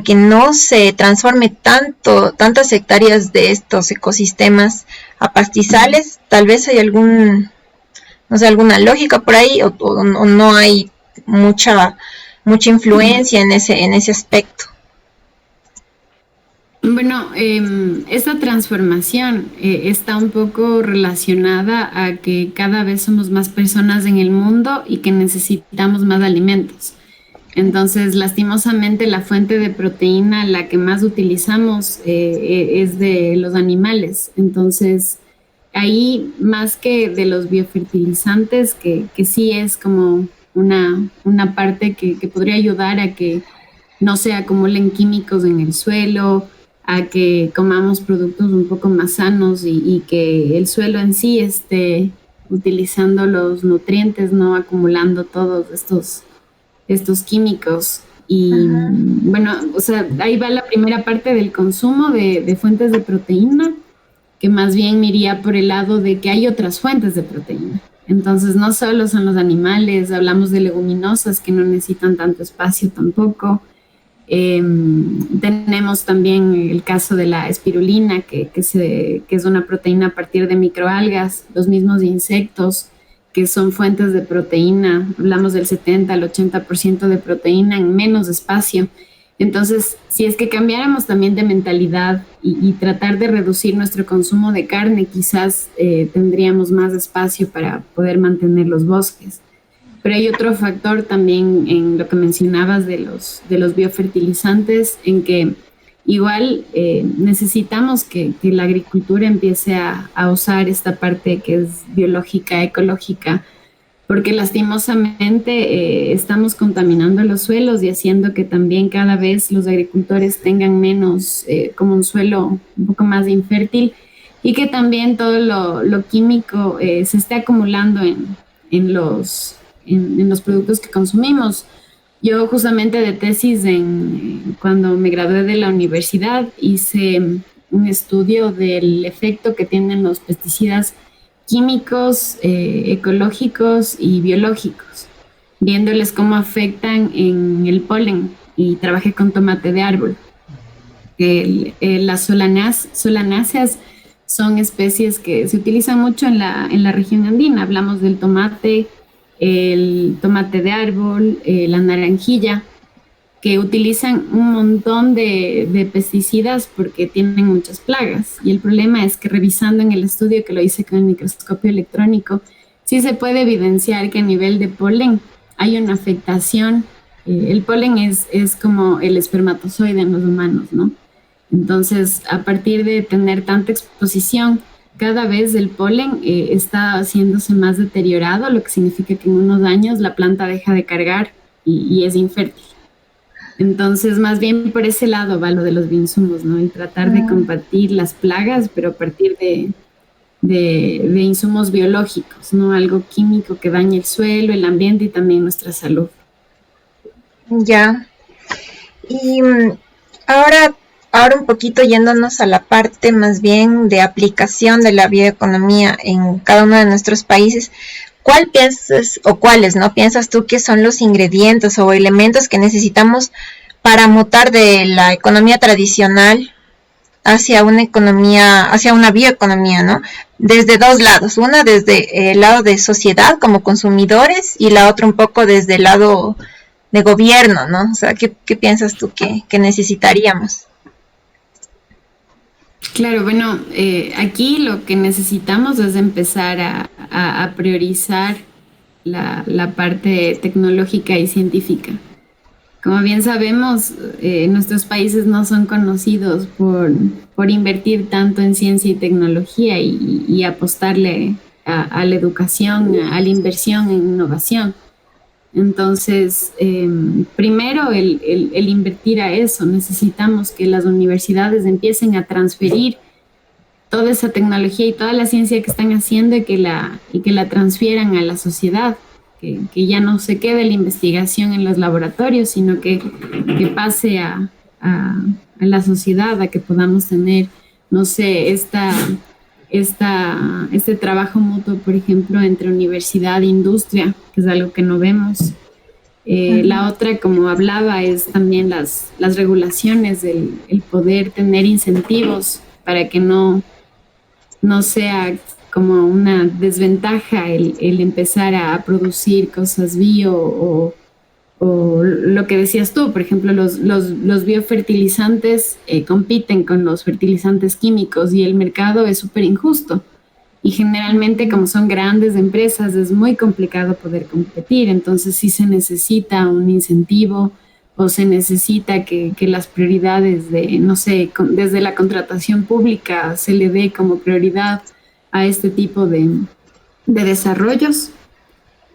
que no se transforme tantas hectáreas de estos ecosistemas a pastizales. Tal vez hay alguna lógica por ahí, o no hay mucha influencia en ese aspecto. Bueno, esta transformación está un poco relacionada a que cada vez somos más personas en el mundo y que necesitamos más alimentos. Entonces, lastimosamente, la fuente de proteína, la que más utilizamos, es de los animales. Entonces, ahí, más que de los biofertilizantes, que sí es como una parte que podría ayudar a que no se acumulen químicos en el suelo, a que comamos productos un poco más sanos y que el suelo en sí esté utilizando los nutrientes, no acumulando todos estos químicos. Y Ajá. bueno, o sea, ahí va la primera parte del consumo de fuentes de proteína, que más bien me iría por el lado de que hay otras fuentes de proteína. Entonces, no solo son los animales, hablamos de leguminosas que no necesitan tanto espacio tampoco. Tenemos también el caso de la espirulina, que es una proteína a partir de microalgas, los mismos insectos, que son fuentes de proteína. Hablamos del 70 al 80% de proteína en menos espacio. Entonces, si es que cambiáramos también de mentalidad y tratar de reducir nuestro consumo de carne, quizás tendríamos más espacio para poder mantener los bosques. Pero hay otro factor también en lo que mencionabas de los biofertilizantes, en que igual necesitamos que la agricultura empiece a usar esta parte que es biológica, ecológica, porque lastimosamente estamos contaminando los suelos y haciendo que también cada vez los agricultores tengan menos, como un suelo un poco más infértil, y que también todo lo químico se esté acumulando en los productos que consumimos. Yo justamente de tesis, cuando me gradué de la universidad, hice un estudio del efecto que tienen los pesticidas químicos, ecológicos y biológicos, viéndoles cómo afectan en el polen, y trabajé con tomate de árbol. Las solanáceas son especies que se utilizan mucho en la región andina. Hablamos del tomate, el tomate de árbol, la naranjilla, que utilizan un montón de pesticidas porque tienen muchas plagas. Y el problema es que, revisando en el estudio que lo hice con el microscopio electrónico, sí se puede evidenciar que a nivel de polen hay una afectación. El polen es como el espermatozoide en los humanos, ¿no? Entonces, a partir de tener tanta exposición, cada vez el polen está haciéndose más deteriorado, lo que significa que en unos años la planta deja de cargar y es infértil. Entonces, más bien por ese lado va lo de los bioinsumos, ¿no? El tratar de combatir las plagas, pero a partir de insumos biológicos, no algo químico que dañe el suelo, el ambiente y también nuestra salud. Ya. Y ahora un poquito yéndonos a la parte más bien de aplicación de la bioeconomía en cada uno de nuestros países, ¿cuál piensas o cuáles, no piensas tú que son los ingredientes o elementos que necesitamos para mutar de la economía tradicional hacia una economía, hacia una bioeconomía, ¿no? Desde dos lados, una desde el lado de sociedad como consumidores y la otra un poco desde el lado de gobierno, ¿no? O sea, ¿qué piensas tú que necesitaríamos? Claro, bueno, aquí lo que necesitamos es empezar a priorizar la parte tecnológica y científica. Como bien sabemos, nuestros países no son conocidos por invertir tanto en ciencia y tecnología y apostarle a la educación, a la inversión en innovación. Entonces, primero el invertir a eso. Necesitamos que las universidades empiecen a transferir toda esa tecnología y toda la ciencia que están haciendo y que la transfieran a la sociedad, que ya no se quede la investigación en los laboratorios, sino que pase a la sociedad, a que podamos tener, no sé, este trabajo mutuo, por ejemplo, entre universidad e industria, que es algo que no vemos. La otra, como hablaba, es también las regulaciones, el poder tener incentivos para que no sea como una desventaja el empezar a producir cosas bio o O lo que decías tú, por ejemplo, los biofertilizantes compiten con los fertilizantes químicos y el mercado es súper injusto. Y generalmente, como son grandes empresas, es muy complicado poder competir. Entonces sí se necesita un incentivo o se necesita que las prioridades de, no sé, desde la contratación pública se le dé como prioridad a este tipo de desarrollos.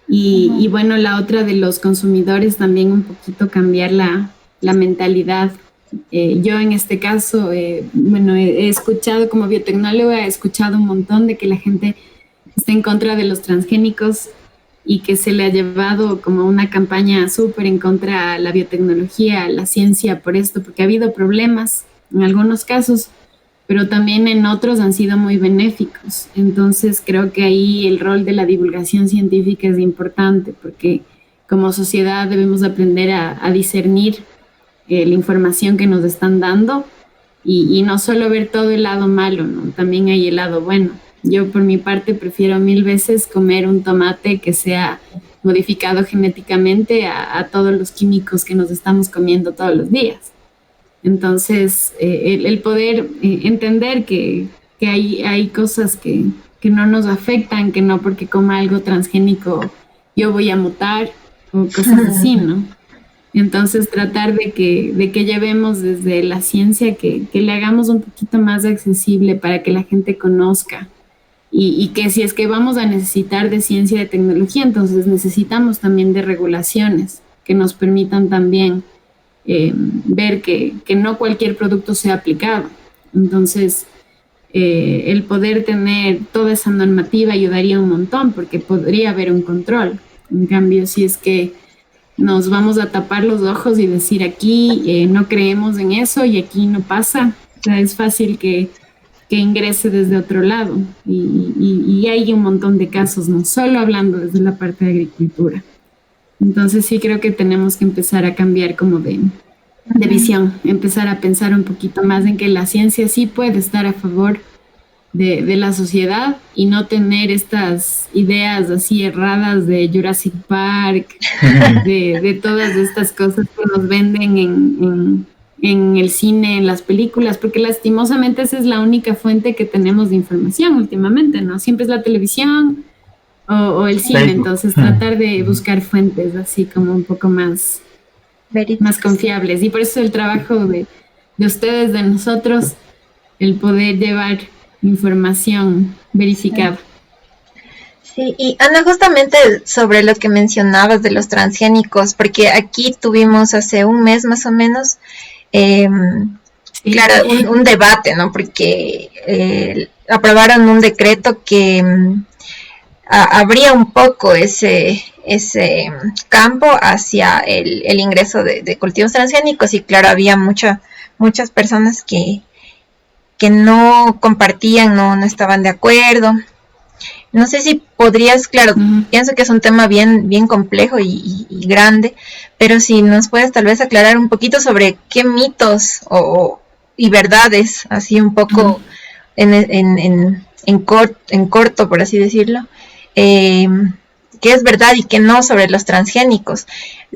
Y bueno, la otra de los consumidores también un poquito cambiar la mentalidad. Yo en este caso, bueno, he escuchado como biotecnóloga, he escuchado un montón de que la gente está en contra de los transgénicos y que se le ha llevado como una campaña súper en contra a la biotecnología, a la ciencia por esto, porque ha habido problemas en algunos casos, pero también en otros han sido muy benéficos. Entonces creo que ahí el rol de la divulgación científica es importante porque como sociedad debemos aprender a discernir la información que nos están dando y no solo ver todo el lado malo, ¿no? También hay el lado bueno. Yo por mi parte prefiero 1000 veces comer un tomate que sea modificado genéticamente a todos los químicos que nos estamos comiendo todos los días. Entonces, el poder entender que hay cosas que no nos afectan, que no porque coma algo transgénico yo voy a mutar o cosas así, ¿no? Entonces, tratar de que llevemos desde la ciencia, que le hagamos un poquito más accesible para que la gente conozca y que si es que vamos a necesitar de ciencia y de tecnología, entonces necesitamos también de regulaciones que nos permitan también ver que no cualquier producto sea aplicado. Entonces, el poder tener toda esa normativa ayudaría un montón porque podría haber un control. En cambio, si es que nos vamos a tapar los ojos y decir aquí no creemos en eso y aquí no pasa, o sea, es fácil que ingrese desde otro lado y hay un montón de casos, no solo hablando desde la parte de agricultura. Entonces sí creo que tenemos que empezar a cambiar como de visión, empezar a pensar un poquito más en que la ciencia sí puede estar a favor de la sociedad y no tener estas ideas así erradas de Jurassic Park, de todas estas cosas que nos venden en el cine, en las películas, porque lastimosamente esa es la única fuente que tenemos de información últimamente, ¿no? Siempre es la televisión o el cine, entonces tratar de buscar fuentes así como un poco más confiables. Y por eso el trabajo de ustedes, de nosotros, el poder llevar información verificada. Sí, y Ana, justamente sobre lo que mencionabas de los transgénicos, porque aquí tuvimos hace un mes más o menos, claro, un debate, ¿no? Porque aprobaron un decreto que abría un poco ese campo hacia el ingreso de cultivos transgénicos y claro, había muchas personas que no compartían, no estaban de acuerdo. No sé si podrías, claro, pienso que es un tema bien complejo y grande, pero si nos puedes tal vez aclarar un poquito sobre qué mitos y verdades, así un poco en corto, por así decirlo, qué es verdad y qué no sobre los transgénicos.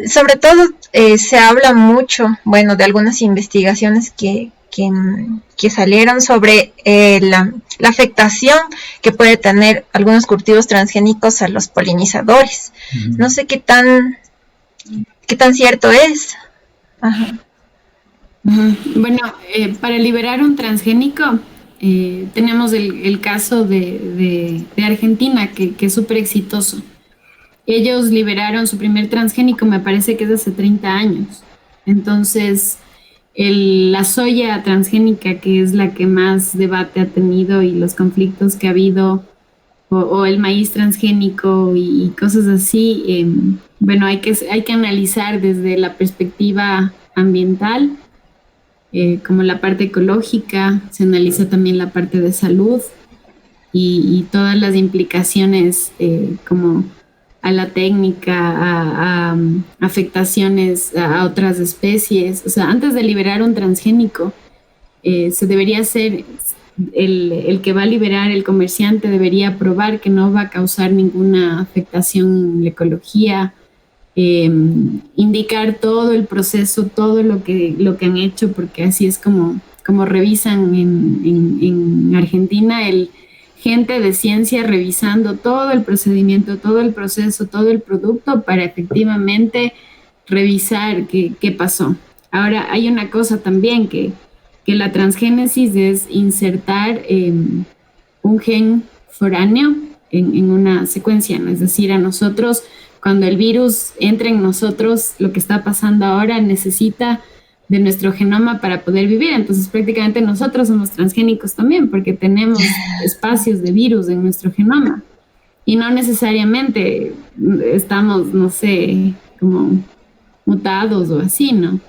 Sobre todo se habla mucho, bueno, de algunas investigaciones que salieron sobre la afectación que puede tener algunos cultivos transgénicos a los polinizadores. No sé qué tan cierto es. Ajá. Bueno, para liberar un transgénico tenemos el caso de Argentina, que es súper exitoso. Ellos liberaron su primer transgénico, me parece que es hace 30 años. Entonces, la soya transgénica, que es la que más debate ha tenido y los conflictos que ha habido, o el maíz transgénico y cosas así, bueno, hay que analizar desde la perspectiva ambiental, como la parte ecológica, se analiza también la parte de salud y todas las implicaciones como a la técnica, a afectaciones a otras especies. O sea, antes de liberar un transgénico, se debería hacer, el que va a liberar, el comerciante debería probar que no va a causar ninguna afectación en la ecología, indicar todo el proceso, todo lo que han hecho, porque así es como revisan en Argentina, gente de ciencia revisando todo el procedimiento, todo el proceso, todo el producto para efectivamente revisar qué pasó. Ahora, hay una cosa también que la transgénesis es insertar un gen foráneo en una secuencia, ¿no? Es decir, a nosotros, cuando el virus entra en nosotros, lo que está pasando ahora necesita de nuestro genoma para poder vivir. Entonces, prácticamente nosotros somos transgénicos también, porque tenemos espacios de virus en nuestro genoma. Y no necesariamente estamos, no sé, como mutados o así, ¿no?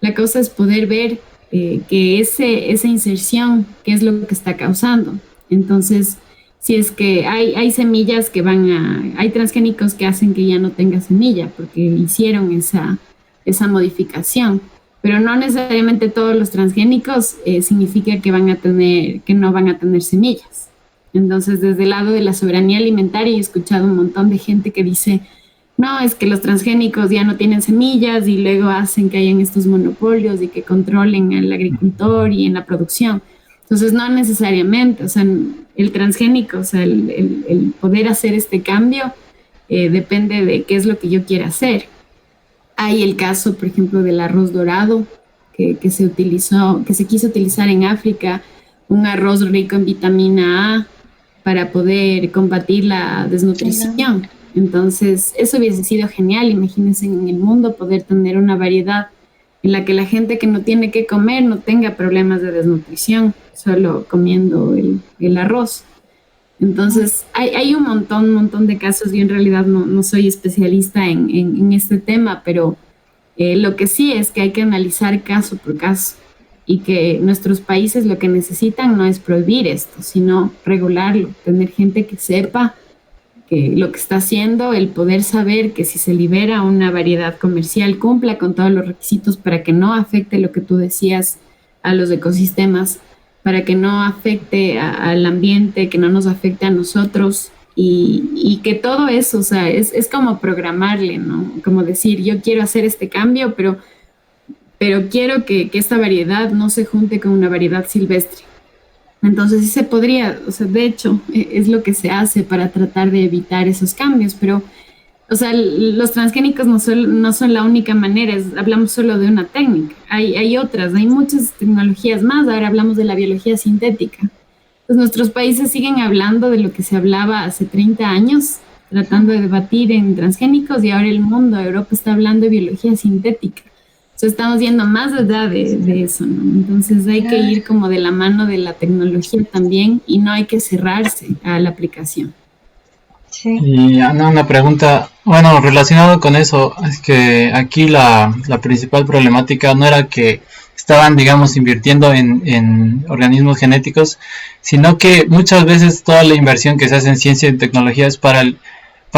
La cosa es poder ver que esa inserción, qué es lo que está causando. Entonces, si es que hay semillas que hay transgénicos que hacen que ya no tenga semilla, porque hicieron esa modificación. Pero no necesariamente todos los transgénicos significa que no van a tener semillas. Entonces, desde el lado de la soberanía alimentaria, he escuchado un montón de gente que dice, no, es que los transgénicos ya no tienen semillas y luego hacen que hayan estos monopolios y que controlen al agricultor y en la producción. Entonces, no necesariamente, o sea, el transgénico, o sea, el poder hacer este cambio depende de qué es lo que yo quiera hacer. Hay el caso, por ejemplo, del arroz dorado, que se quiso utilizar en África, un arroz rico en vitamina A para poder combatir la desnutrición. Entonces, eso hubiese sido genial. Imagínense en el mundo poder tener una variedad en la que la gente que no tiene que comer no tenga problemas de desnutrición, solo comiendo el arroz. Entonces, hay un montón de casos. Yo en realidad no soy especialista en este tema, pero lo que sí es que hay que analizar caso por caso y que nuestros países lo que necesitan no es prohibir esto, sino regularlo, tener gente que sepa que lo que está haciendo, el poder saber que si se libera una variedad comercial cumpla con todos los requisitos para que no afecte lo que tú decías a los ecosistemas, para que no afecte al ambiente, que no nos afecte a nosotros y que todo eso, o sea, es como programarle, ¿no? Como decir, yo quiero hacer este cambio, pero quiero que esta variedad no se junte con una variedad silvestre. Entonces sí se podría, o sea, de hecho, es lo que se hace para tratar de evitar esos cambios, pero, o sea, los transgénicos no son la única manera, hablamos solo de una técnica, hay otras, hay muchas tecnologías más, ahora hablamos de la biología sintética. Pues nuestros países siguen hablando de lo que se hablaba hace 30 años, tratando de debatir en transgénicos, y ahora el mundo, Europa está hablando de biología sintética. Estamos yendo más allá de eso, ¿no? Entonces hay que ir como de la mano de la tecnología también y no hay que cerrarse a la aplicación. Sí. Y Ana, una pregunta, bueno, relacionado con eso, es que aquí la principal problemática no era que estaban, digamos, invirtiendo en organismos genéticos, sino que muchas veces toda la inversión que se hace en ciencia y tecnología es para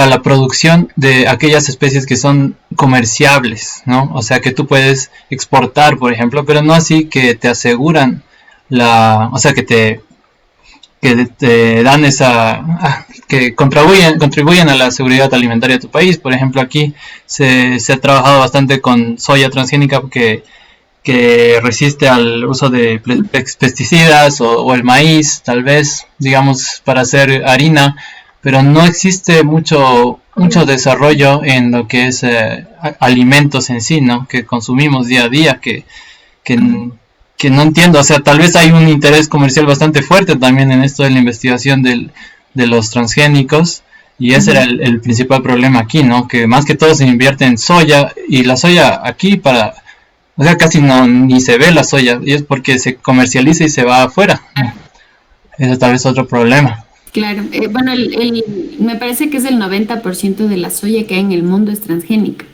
la producción de aquellas especies que son comerciables, ¿no? O sea, que tú puedes exportar, por ejemplo, pero no así que te aseguran o sea, que te dan que contribuyen a la seguridad alimentaria de tu país. Por ejemplo, aquí se ha trabajado bastante con soya transgénica que resiste al uso de pesticidas o el maíz, tal vez, digamos, para hacer harina, pero no existe mucho desarrollo en lo que es alimentos en sí, ¿no? Que consumimos día a día, que no entiendo, o sea, tal vez hay un interés comercial bastante fuerte también en esto de la investigación de los transgénicos, y ese era el principal problema aquí, ¿no? Que más que todo se invierte en soya, y la soya aquí o sea, casi ni se ve la soya, y es porque se comercializa y se va afuera. Eso tal vez es otro problema. Claro, bueno, me parece que es el 90% de la soya que hay en el mundo es transgénica.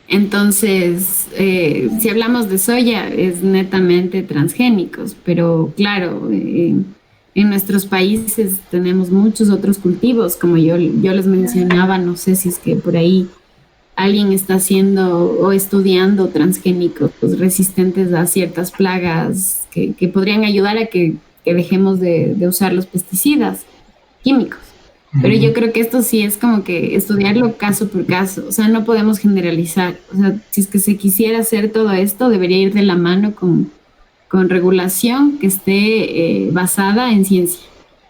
Entonces, si hablamos de soya, es netamente transgénicos, pero claro, en nuestros países tenemos muchos otros cultivos, como yo les mencionaba, no sé si es que por ahí alguien está haciendo o estudiando transgénicos resistentes a ciertas plagas que podrían ayudar a que dejemos de usar los pesticidas químicos. Pero yo creo que esto sí es como que estudiarlo caso por caso, o sea, no podemos generalizar. O sea, si es que se quisiera hacer todo esto, debería ir de la mano con regulación que esté basada en ciencia.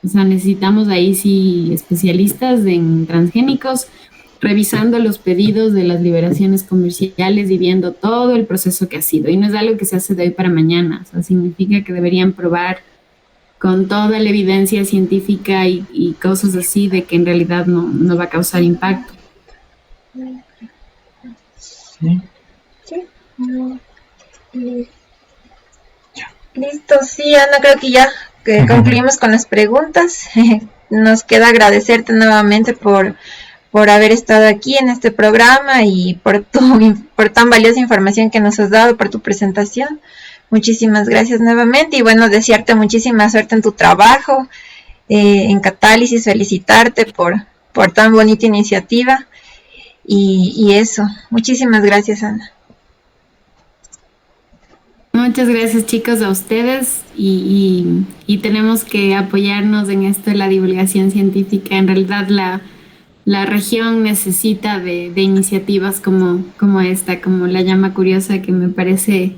O sea, necesitamos ahí sí especialistas en transgénicos, revisando los pedidos de las liberaciones comerciales y viendo todo el proceso que ha sido. Y no es algo que se hace de hoy para mañana, o sea, significa que deberían probar con toda la evidencia científica y cosas así de que en realidad no va a causar impacto. Sí. Sí. Listo, sí, Ana, creo que ya concluimos con las preguntas. Nos queda agradecerte nuevamente por haber estado aquí en este programa y por tan valiosa información que nos has dado, por tu presentación. Muchísimas gracias nuevamente y bueno, desearte muchísima suerte en tu trabajo, en Catálisis, felicitarte por tan bonita iniciativa y eso. Muchísimas gracias, Ana. Muchas gracias, chicos, a ustedes y tenemos que apoyarnos en esto de la divulgación científica. En realidad la región necesita de iniciativas como esta, como la llama curiosa, que me parece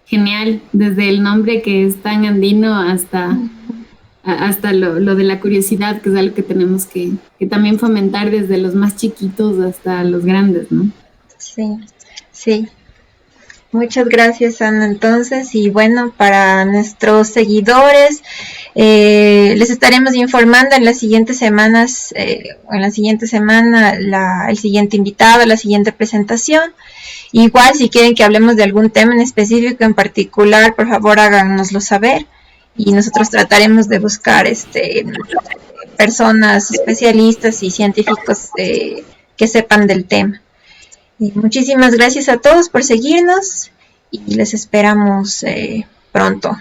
genial, desde el nombre que es tan andino hasta lo de la curiosidad, que es algo que tenemos que también fomentar desde los más chiquitos hasta los grandes, ¿no? Sí, sí. Muchas gracias, Ana. Entonces, y bueno, para nuestros seguidores, les estaremos informando en las siguientes semanas, en la siguiente semana, el siguiente invitado, la siguiente presentación. Igual, si quieren que hablemos de algún tema en específico, en particular, por favor, háganoslo saber. Y nosotros trataremos de buscar personas especialistas y científicos que sepan del tema. Y muchísimas gracias a todos por seguirnos y les esperamos pronto.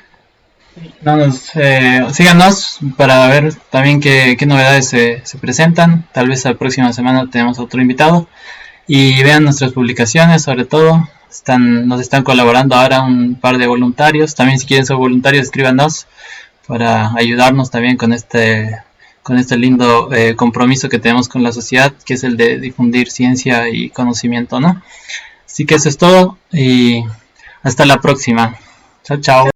Síganos para ver también qué novedades se presentan. Tal vez la próxima semana tenemos otro invitado. Y vean nuestras publicaciones, sobre todo. Nos están colaborando ahora un par de voluntarios. También si quieren ser voluntarios, escríbanos para ayudarnos también con este lindo compromiso que tenemos con la sociedad, que es el de difundir ciencia y conocimiento, ¿no? Así que eso es todo y hasta la próxima. Chao, chao.